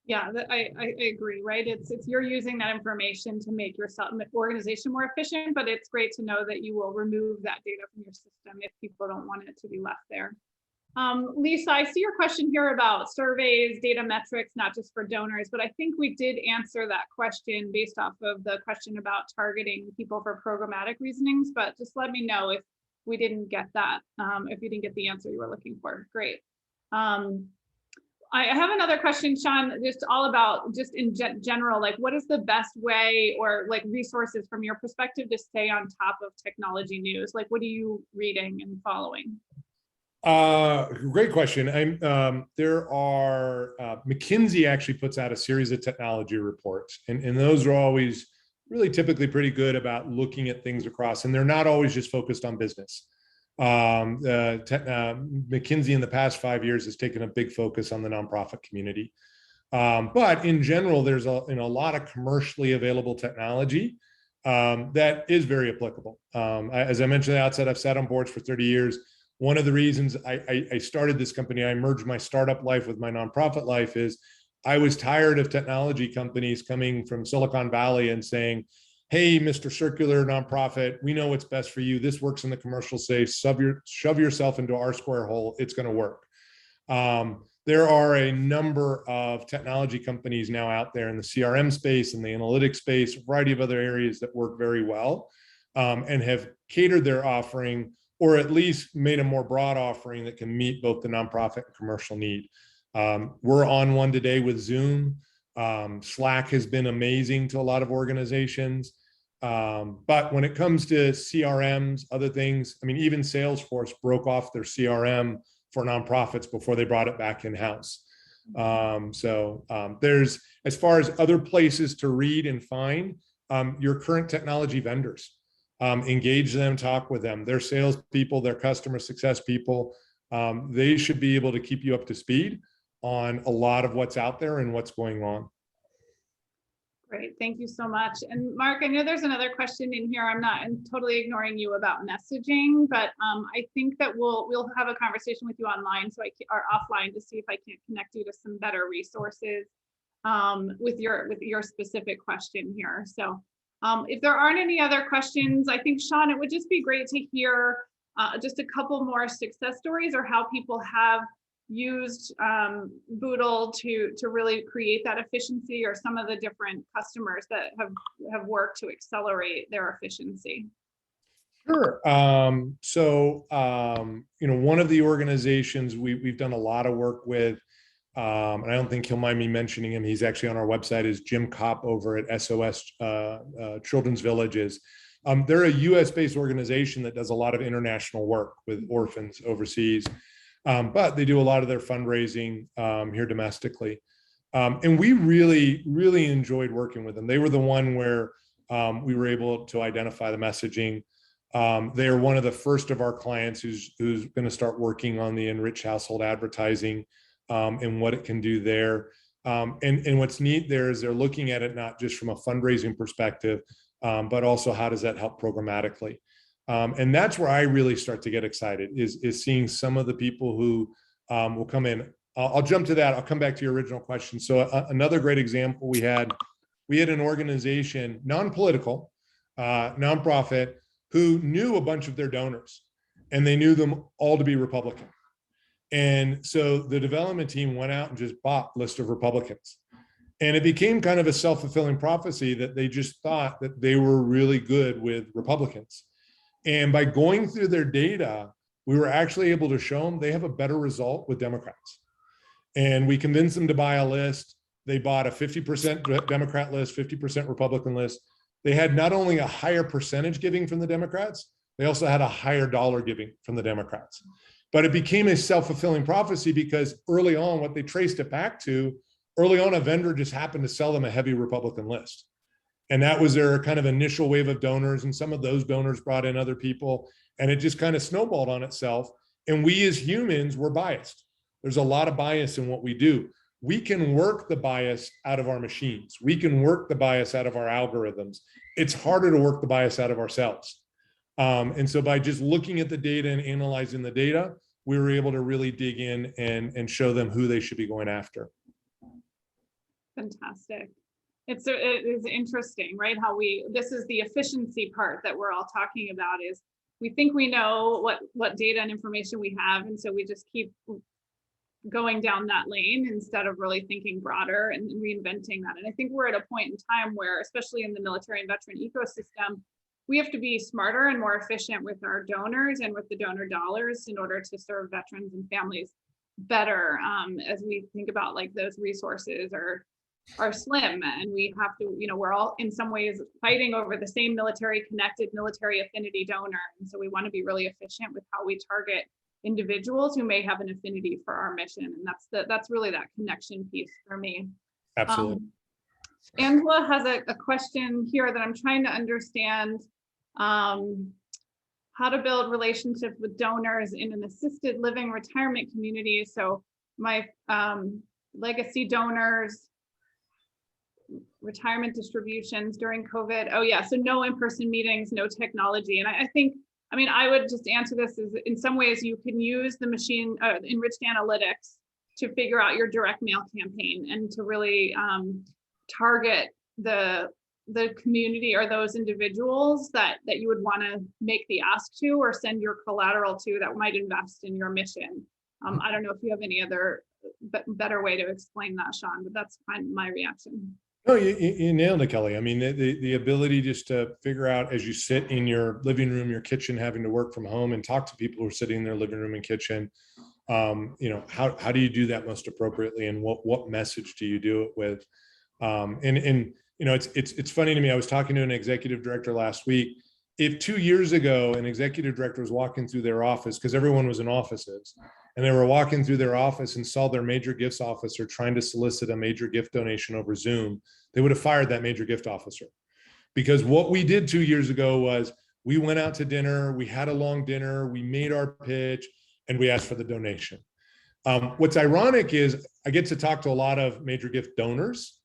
Yeah, I agree, right? It's you're using that information to make your organization more efficient, but it's great to know that you will remove that data from your system if people don't want it to be left there. Lisa, I see your question here about surveys, data metrics, not just for donors, but I think we did answer that question based off of the question about targeting people for programmatic reasonings, but just let me know if we didn't get that, if you didn't get the answer you were looking for. Great. I have another question, Shawn, just all about, just in general, what is the best way or resources from your perspective to stay on top of technology news? What are you reading and following? Great question. There are, McKinsey actually puts out a series of technology reports, and those are always really typically pretty good about looking at things across, and they're not always just focused on business. McKinsey in the past 5 years has taken a big focus on the nonprofit community. But in general, there's a lot of commercially available technology that is very applicable. As I mentioned at the outset, I've sat on boards for 30 years. One of the reasons I started this company, I merged my startup life with my nonprofit life, is I was tired of technology companies coming from Silicon Valley and saying, hey, Mr. Circular nonprofit, we know what's best for you. This works in the commercial space. Shove yourself into our square hole. It's going to work. There are a number of technology companies now out there in the CRM space and the analytics space, a variety of other areas that work very well, and have catered their offering, or at least made a more broad offering that can meet both the nonprofit and commercial need. We're on one today with Zoom. Slack has been amazing to a lot of organizations. But when it comes to CRMs, other things, even Salesforce broke off their CRM for nonprofits before they brought it back in-house. There's, as far as other places to read and find, your current technology vendors. Engage them, talk with them. Their salespeople, their customer success people, they should be able to keep you up to speed on a lot of what's out there and what's going on. Great, thank you so much. And Mark, I know there's another question in here. I'm totally ignoring you about messaging, but I think that we'll have a conversation with you online, or offline, to see if I can't connect you to some better resources with your specific question here. So if there aren't any other questions, I think, Shawn, it would just be great to hear just a couple more success stories, or how people have used Boodle to really create that efficiency, or some of the different customers that have worked to accelerate their efficiency. Sure. One of the organizations we've done a lot of work with, and I don't think he'll mind me mentioning him, he's actually on our website, is Jim Kopp over at SOS Children's Villages. They're a US-based organization that does a lot of international work with orphans overseas. But they do a lot of their fundraising here domestically. And we really, really enjoyed working with them. They were the one where we were able to identify the messaging. They are one of the first of our clients who's going to start working on the Enriched household advertising and what it can do there. And what's neat there is they're looking at it not just from a fundraising perspective, but also how does that help programmatically. And that's where I really start to get excited, is seeing some of the people who will come in. I'll jump to that. I'll come back to your original question. So another great example, we had an organization, non-political, nonprofit, who knew a bunch of their donors, and they knew them all to be Republican. And so the development team went out and just bought a list of Republicans. And it became kind of a self-fulfilling prophecy that they just thought that they were really good with Republicans. And by going through their data, we were actually able to show them they have a better result with Democrats. And we convinced them to buy a list. They bought a 50% Democrat list, 50% Republican list. They had not only a higher percentage giving from the Democrats, they also had a higher dollar giving from the Democrats. But it became a self-fulfilling prophecy because early on, what they traced it back to, early on, a vendor just happened to sell them a heavy Republican list. And that was their kind of initial wave of donors. And some of those donors brought in other people, and it just kind of snowballed on itself. And we as humans, we're biased. There's a lot of bias in what we do. We can work the bias out of our machines. We can work the bias out of our algorithms. It's harder to work the bias out of ourselves. And so by just looking at the data and analyzing the data, we were able to really dig in and show them who they should be going after. Fantastic. It is interesting, right? How this is the efficiency part that we're all talking about, is we think we know what data and information we have. And so we just keep going down that lane instead of really thinking broader and reinventing that. And I think we're at a point in time where, especially in the military and veteran ecosystem, we have to be smarter and more efficient with our donors and with the donor dollars in order to serve veterans and families better, as we think about like those resources are slim, and we have to, we're all in some ways fighting over the same military connected, military affinity donor. And so we want to be really efficient with how we target individuals who may have an affinity for our mission. And that's really that connection piece for me. Absolutely. Angela has a question here that I'm trying to understand. How to build relationships with donors in an assisted living retirement community. So my legacy donors, retirement distributions during COVID. Oh yeah, so no in-person meetings, no technology. And I would just answer this as, in some ways you can use the machine, Enriched Analytics, to figure out your direct mail campaign and to really target the community or those individuals that you would want to make the ask to or send your collateral to that might invest in your mission. I don't know if you have any other better way to explain that, Shawn, but that's kind of my reaction. No, you nailed it, Kelly. I mean, the ability just to figure out as you sit in your living room, your kitchen, having to work from home and talk to people who are sitting in their living room and kitchen, how do you do that most appropriately, and what message do you do it with? It's funny to me. I was talking to an executive director last week. If 2 years ago, an executive director was walking through their office, because everyone was in offices, and they were walking through their office and saw their major gifts officer trying to solicit a major gift donation over Zoom, they would have fired that major gift officer. Because what we did 2 years ago was we went out to dinner, we had a long dinner, we made our pitch, and we asked for the donation. What's ironic is I get to talk to a lot of major gift donors,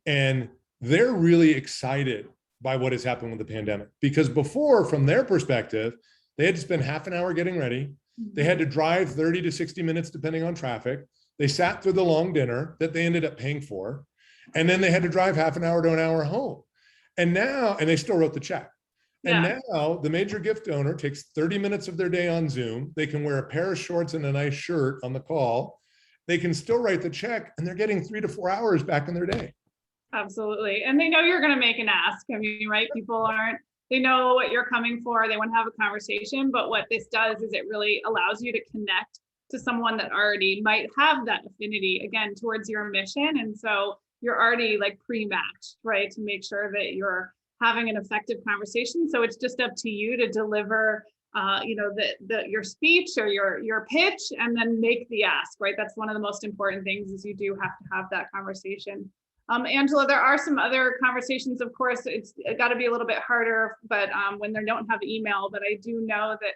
and they're really excited by what has happened with the pandemic, because before, from their perspective, they had to spend half an hour getting ready. They had to drive 30 to 60 minutes, depending on traffic. They sat through the long dinner that they ended up paying for. And then they had to drive half an hour to an hour home. And now, and they still wrote the check. And now the major gift donor takes 30 minutes of their day on Zoom. They can wear a pair of shorts and a nice shirt on the call. They can still write the check, and they're getting 3 to 4 hours back in their day. Absolutely. And they know you're going to make an ask. I mean, right? People they know what you're coming for. They want to have a conversation. But what this does is it really allows you to connect to someone that already might have that affinity, again, towards your mission. And so you're already like pre-matched, right? To make sure that you're having an effective conversation. So it's just up to you to deliver your speech or your pitch, and then make the ask, right? That's one of the most important things, is you do have to have that conversation. Angela, there are some other conversations, of course. It's got to be a little bit harder, but when they don't have email, but I do know that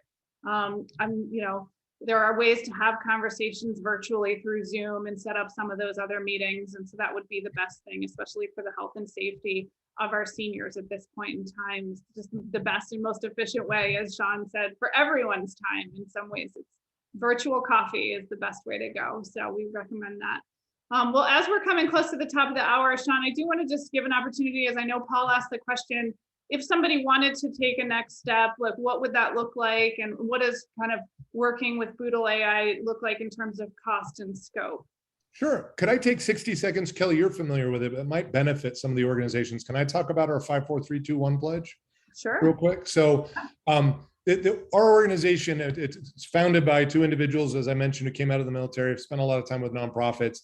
there are ways to have conversations virtually through Zoom and set up some of those other meetings. And so that would be the best thing, especially for the health and safety of our seniors at this point in time. It's just the best and most efficient way, as Shawn said, for everyone's time. In some ways, it's virtual coffee is the best way to go. So we recommend that. Well, as we're coming close to the top of the hour, Shawn, I do want to just give an opportunity, as I know Paul asked the question, if somebody wanted to take a next step, like what would that look like? And what does kind of working with boodleAI look like in terms of cost and scope? Sure. Could I take 60 seconds? Kelly, you're familiar with it, but it might benefit some of the organizations. Can I talk about our 5, 4, 3, 2, 1 pledge? Sure. Real quick. So our organization, it's founded by 2 individuals, as I mentioned, who came out of the military, have spent a lot of time with nonprofits.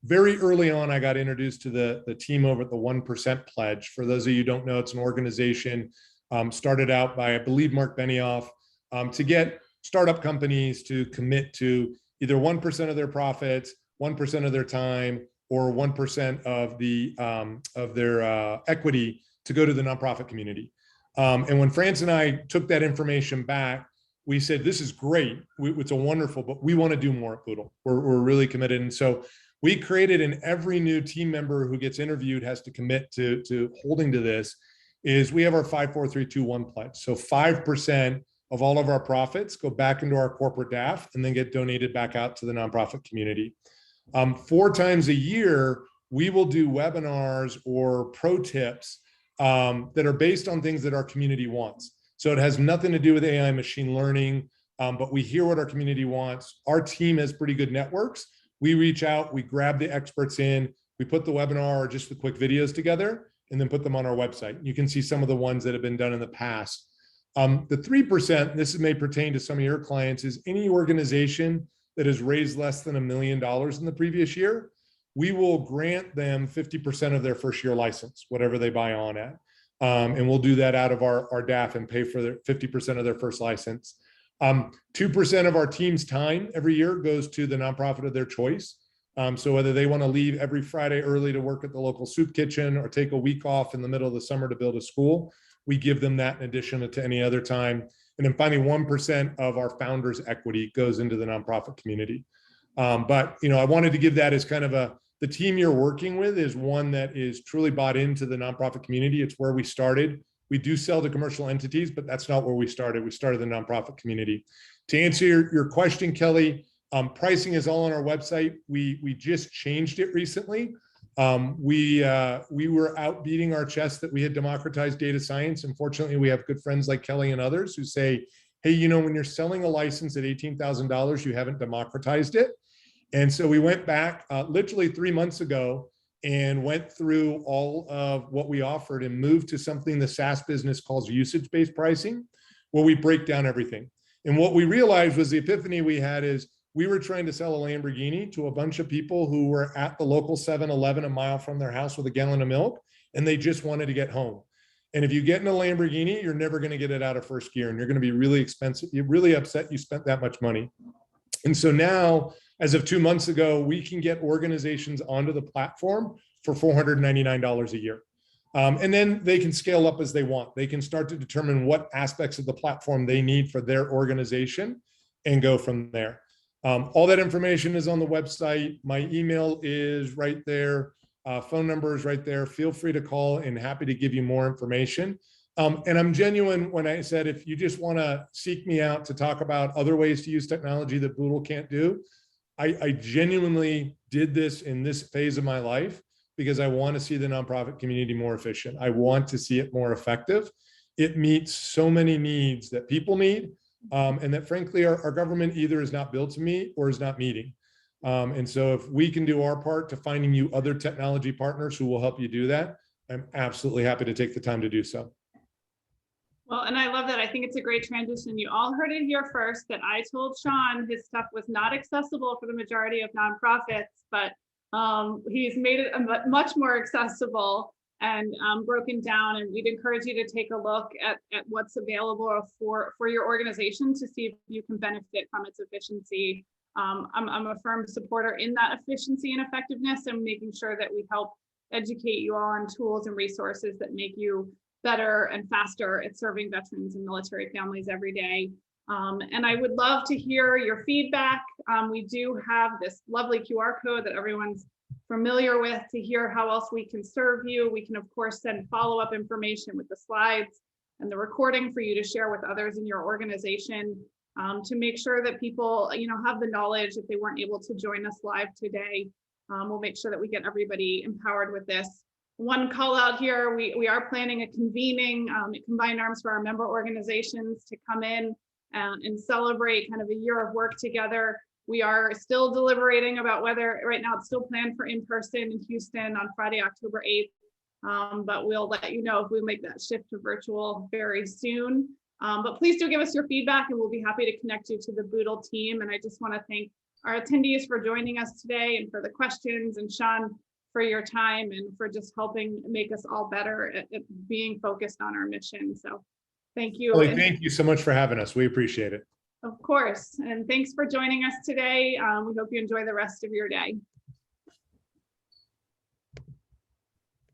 Very early on, I got introduced to the team over at the 1% Pledge. For those of you who don't know, it's an organization started out by, I believe, Mark Benioff, to get startup companies to commit to either 1% of their profits, 1% of their time, or 1% of their equity to go to the nonprofit community. And when France and I took that information back, we said, this is great. It's a wonderful, but we want to do more at Boodle. We're really committed. And so we created, and every new team member who gets interviewed has to commit to holding to this, is we have our 5, 4, 3, 2, 1 pledge. So 5% of all of our profits go back into our corporate DAF and then get donated back out to the nonprofit community. 4 times a year, we will do webinars or pro tips that are based on things that our community wants. So it has nothing to do with AI machine learning, but we hear what our community wants. Our team has pretty good networks. We reach out, we grab the experts in, we put the webinar or just the quick videos together, and then put them on our website. You can see some of the ones that have been done in the past. The 3%, this may pertain to some of your clients, is any organization that has raised less than $1 million in the previous year, we will grant them 50% of their first year license, whatever they buy on at. And we'll do that out of our DAF and pay for their 50% of their first license. 2% of our team's time every year goes to the nonprofit of their choice. So whether they want to leave every Friday early to work at the local soup kitchen or take a week off in the middle of the summer to build a school, we give them that in addition to any other time. And then finally, 1% of our founders' equity goes into the nonprofit community. But I wanted to give that as kind of the team you're working with is one that is truly bought into the nonprofit community. It's where we started. We do sell to commercial entities, but that's not where we started. We started the nonprofit community. To answer your question, Kelly, pricing is all on our website. We just changed it recently. We were out beating our chest that we had democratized data science. Unfortunately, we have good friends like Kelly and others who say, hey, when you're selling a license at $18,000, you haven't democratized it. And so we went back literally 3 months ago and went through all of what we offered and moved to something the SaaS business calls usage-based pricing, where we break down everything. And what we realized was the epiphany we had is we were trying to sell a Lamborghini to a bunch of people who were at the local 7-Eleven a mile from their house with a gallon of milk, and they just wanted to get home. And if you get in a Lamborghini, you're never going to get it out of first gear, and you're going to be really expensive. You're really upset you spent that much money. And so now, as of 2 months ago, we can get organizations onto the platform for $499 a year. And then they can scale up as they want. They can start to determine what aspects of the platform they need for their organization and go from there. All that information is on the website. My email is right there. Phone number is right there. Feel free to call and happy to give you more information. And I'm genuine when I said, if you just want to seek me out to talk about other ways to use technology that Boodle can't do, I genuinely did this in this phase of my life because I want to see the nonprofit community more efficient. I want to see it more effective. It meets so many needs that people need, and that frankly, our government either is not built to meet or is not meeting. And so if we can do our part to finding you other technology partners who will help you do that, I'm absolutely happy to take the time to do so. Well, and I love that. I think it's a great transition. You all heard it here first, that I told Shawn his stuff was not accessible for the majority of nonprofits, but he's made it much more accessible and broken down. And we'd encourage you to take a look at what's available for your organization to see if you can benefit from its efficiency. I'm a firm supporter in that efficiency and effectiveness, and making sure that we help educate you all on tools and resources that make you better and faster at serving veterans and military families every day. And I would love to hear your feedback. We do have this lovely QR code that everyone's familiar with to hear how else we can serve you. We can, of course, send follow-up information with the slides and the recording for you to share with others in your organization, to make sure that people, have the knowledge if they weren't able to join us live today. We'll make sure that we get everybody empowered with this. One call out here, we are planning a convening at Combined Arms for our member organizations to come in and celebrate kind of a year of work together. We are still deliberating about whether, right now it's still planned for in-person in Houston on Friday, October 8th, but we'll let you know if we make that shift to virtual very soon. But please do give us your feedback and we'll be happy to connect you to the Boodle team. And I just want to thank our attendees for joining us today and for the questions, and Shawn, for your time and for just helping make us all better at being focused on our mission. So thank you. Well, thank you so much for having us. We appreciate it. Of course. And thanks for joining us today. We hope you enjoy the rest of your day.